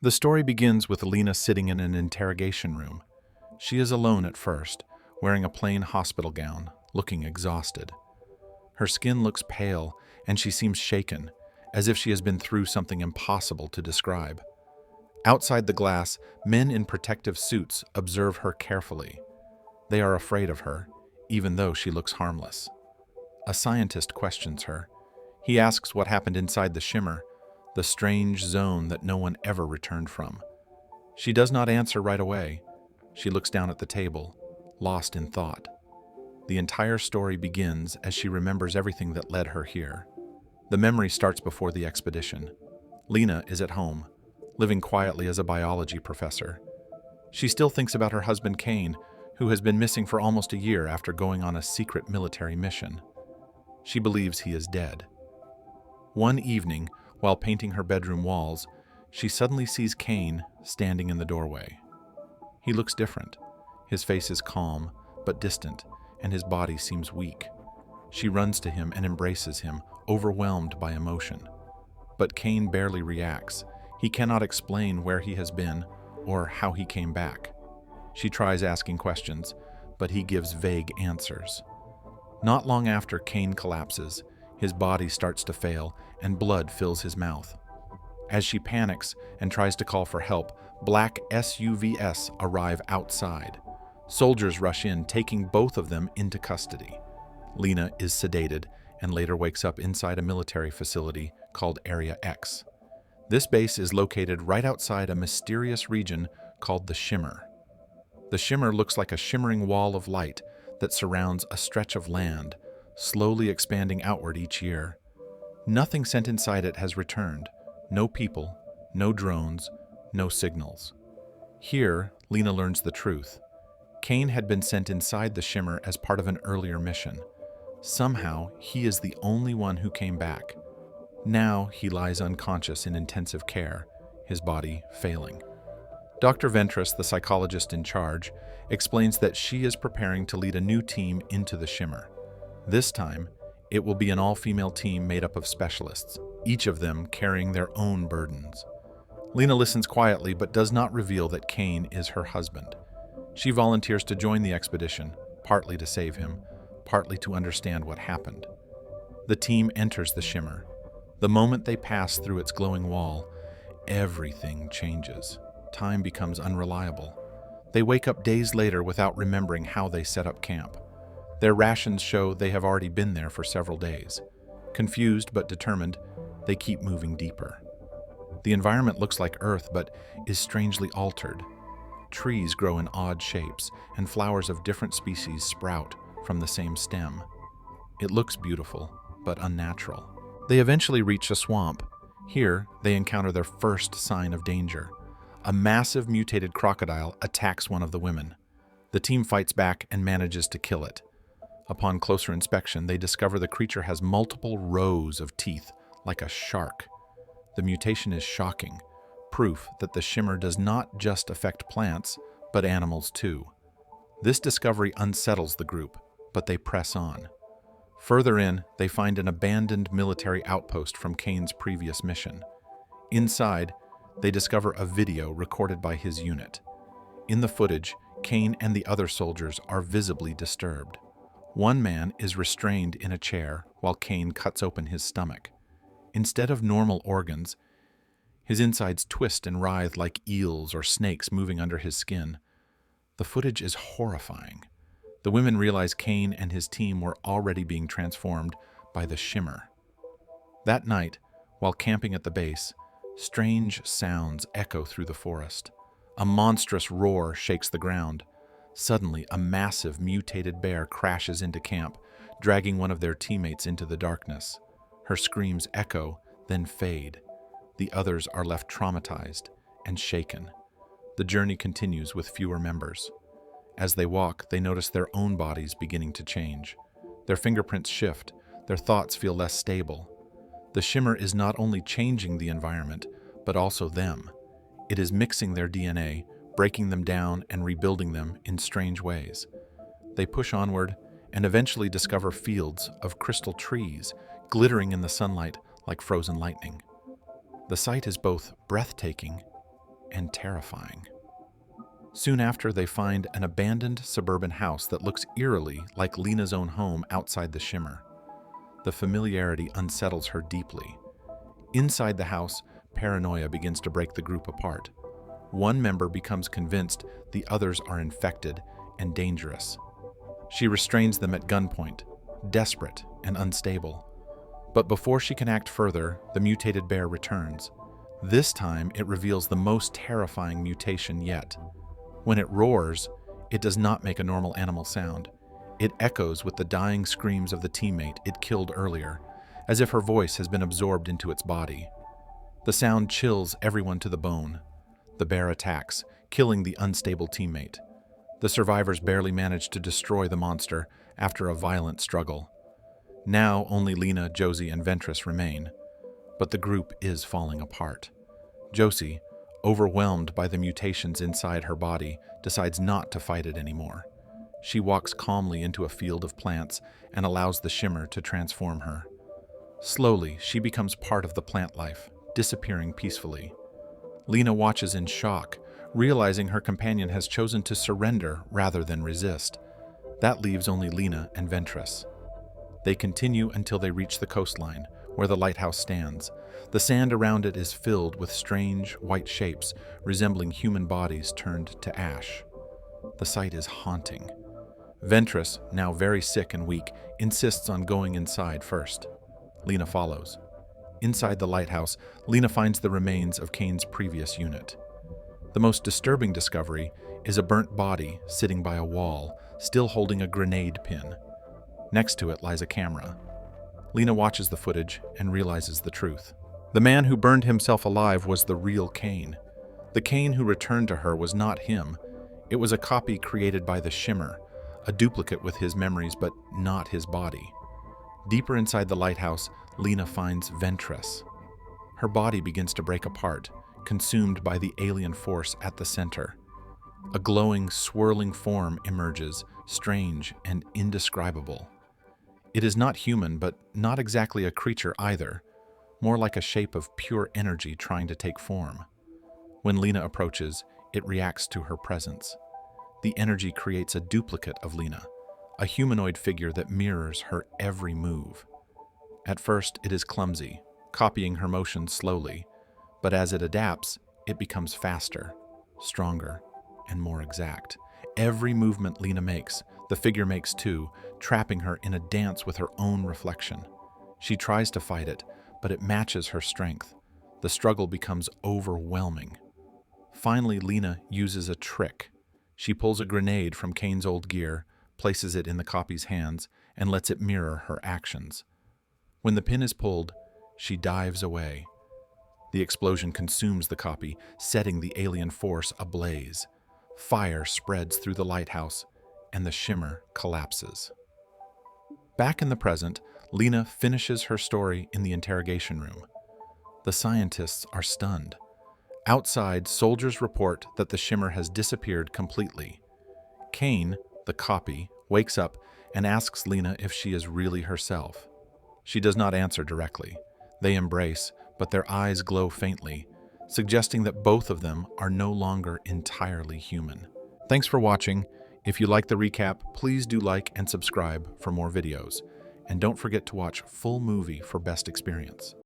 The story begins with Lena sitting in an interrogation room. She is alone at first, wearing a plain hospital gown, looking exhausted. Her skin looks pale, and she seems shaken, as if she has been through something impossible to describe. Outside the glass, men in protective suits observe her carefully. They are afraid of her, even though she looks harmless. A scientist questions her. He asks what happened inside the shimmer, the strange zone that no one ever returned from. She does not answer right away. She looks down at the table, lost in thought. The entire story begins as she remembers everything that led her here. The memory starts before the expedition. Lena is at home, living quietly as a biology professor. She still thinks about her husband Kane, who has been missing for almost a year after going on a secret military mission. She believes he is dead. One evening, while painting her bedroom walls, she suddenly sees Kane standing in the doorway. He looks different. His face is calm, but distant, and his body seems weak. She runs to him and embraces him, overwhelmed by emotion. But Kane barely reacts. He cannot explain where he has been or how he came back. She tries asking questions, but he gives vague answers. Not long after Kane collapses, his body starts to fail and blood fills his mouth. As she panics and tries to call for help, black SUVs arrive outside. Soldiers rush in, taking both of them into custody. Lena is sedated and later wakes up inside a military facility called Area X. This base is located right outside a mysterious region called the Shimmer. The Shimmer looks like a shimmering wall of light that surrounds a stretch of land, slowly expanding outward each year. Nothing sent inside it has returned. No people, no drones, no signals. Here, Lena learns the truth. Kane had been sent inside the Shimmer as part of an earlier mission. Somehow, he is the only one who came back. Now, he lies unconscious in intensive care, his body failing. Dr. Ventress, the psychologist in charge, explains that she is preparing to lead a new team into the Shimmer. This time, it will be an all-female team made up of specialists, each of them carrying their own burdens. Lena listens quietly but does not reveal that Kane is her husband. She volunteers to join the expedition, partly to save him, partly to understand what happened. The team enters the Shimmer. The moment they pass through its glowing wall, everything changes. Time becomes unreliable. They wake up days later without remembering how they set up camp. Their rations show they have already been there for several days. Confused but determined, they keep moving deeper. The environment looks like Earth but is strangely altered. Trees grow in odd shapes, and flowers of different species sprout from the same stem. It looks beautiful, but unnatural. They eventually reach a swamp. Here, they encounter their first sign of danger. A massive mutated crocodile attacks one of the women. The team fights back and manages to kill it. Upon closer inspection, they discover the creature has multiple rows of teeth, like a shark. The mutation is shocking, proof that the Shimmer does not just affect plants, but animals too. This discovery unsettles the group, but they press on. Further in, they find an abandoned military outpost from Kane's previous mission. Inside, they discover a video recorded by his unit. In the footage, Kane and the other soldiers are visibly disturbed. One man is restrained in a chair while Kane cuts open his stomach. Instead of normal organs, his insides twist and writhe like eels or snakes moving under his skin. The footage is horrifying. The women realize Kane and his team were already being transformed by the Shimmer. That night, while camping at the base, strange sounds echo through the forest. A monstrous roar shakes the ground. Suddenly, a massive mutated bear crashes into camp, dragging one of their teammates into the darkness. Her screams echo, then fade. The others are left traumatized and shaken. The journey continues with fewer members. As they walk, they notice their own bodies beginning to change. Their fingerprints shift, their thoughts feel less stable. The Shimmer is not only changing the environment, but also them. It is mixing their DNA, breaking them down and rebuilding them in strange ways. They push onward and eventually discover fields of crystal trees glittering in the sunlight like frozen lightning. The sight is both breathtaking and terrifying. Soon after, they find an abandoned suburban house that looks eerily like Lena's own home outside the shimmer. The familiarity unsettles her deeply. Inside the house, paranoia begins to break the group apart. One member becomes convinced the others are infected and dangerous. She restrains them at gunpoint, desperate and unstable. But before she can act further, the mutated bear returns. This time, it reveals the most terrifying mutation yet. When it roars, it does not make a normal animal sound. It echoes with the dying screams of the teammate it killed earlier, as if her voice has been absorbed into its body. The sound chills everyone to the bone. The bear attacks, killing the unstable teammate. The survivors barely manage to destroy the monster after a violent struggle. Now only Lena, Josie, and Ventress remain, but the group is falling apart. Josie, overwhelmed by the mutations inside her body, decides not to fight it anymore. She walks calmly into a field of plants and allows the shimmer to transform her. Slowly, she becomes part of the plant life, disappearing peacefully. Lena watches in shock, realizing her companion has chosen to surrender rather than resist. That leaves only Lena and Ventress. They continue until they reach the coastline, where the lighthouse stands. The sand around it is filled with strange, white shapes resembling human bodies turned to ash. The sight is haunting. Ventress, now very sick and weak, insists on going inside first. Lena follows. Inside the lighthouse, Lena finds the remains of Kane's previous unit. The most disturbing discovery is a burnt body sitting by a wall, still holding a grenade pin. Next to it lies a camera. Lena watches the footage and realizes the truth. The man who burned himself alive was the real Kane. The Kane who returned to her was not him. It was a copy created by the Shimmer, a duplicate with his memories but not his body. Deeper inside the lighthouse, Lena finds Ventress. Her body begins to break apart, consumed by the alien force at the center. A glowing, swirling form emerges, strange and indescribable. It is not human, but not exactly a creature either, more like a shape of pure energy trying to take form. When Lena approaches, it reacts to her presence. The energy creates a duplicate of Lena, a humanoid figure that mirrors her every move. At first, it is clumsy, copying her motions slowly, but as it adapts, it becomes faster, stronger, and more exact. Every movement Lena makes, the figure makes too, trapping her in a dance with her own reflection. She tries to fight it, but it matches her strength. The struggle becomes overwhelming. Finally, Lena uses a trick. She pulls a grenade from Kane's old gear, places it in the copy's hands, and lets it mirror her actions. When the pin is pulled, she dives away. The explosion consumes the copy, setting the alien force ablaze. Fire spreads through the lighthouse, and the shimmer collapses. Back in the present, Lena finishes her story in the interrogation room. The scientists are stunned. Outside, soldiers report that the shimmer has disappeared completely. Kane, the copy, wakes up and asks Lena if she is really herself. She does not answer directly. They embrace, but their eyes glow faintly, suggesting that both of them are no longer entirely human. Thanks for watching. If you like the recap, please do like and subscribe for more videos. And don't forget to watch full movie for best experience.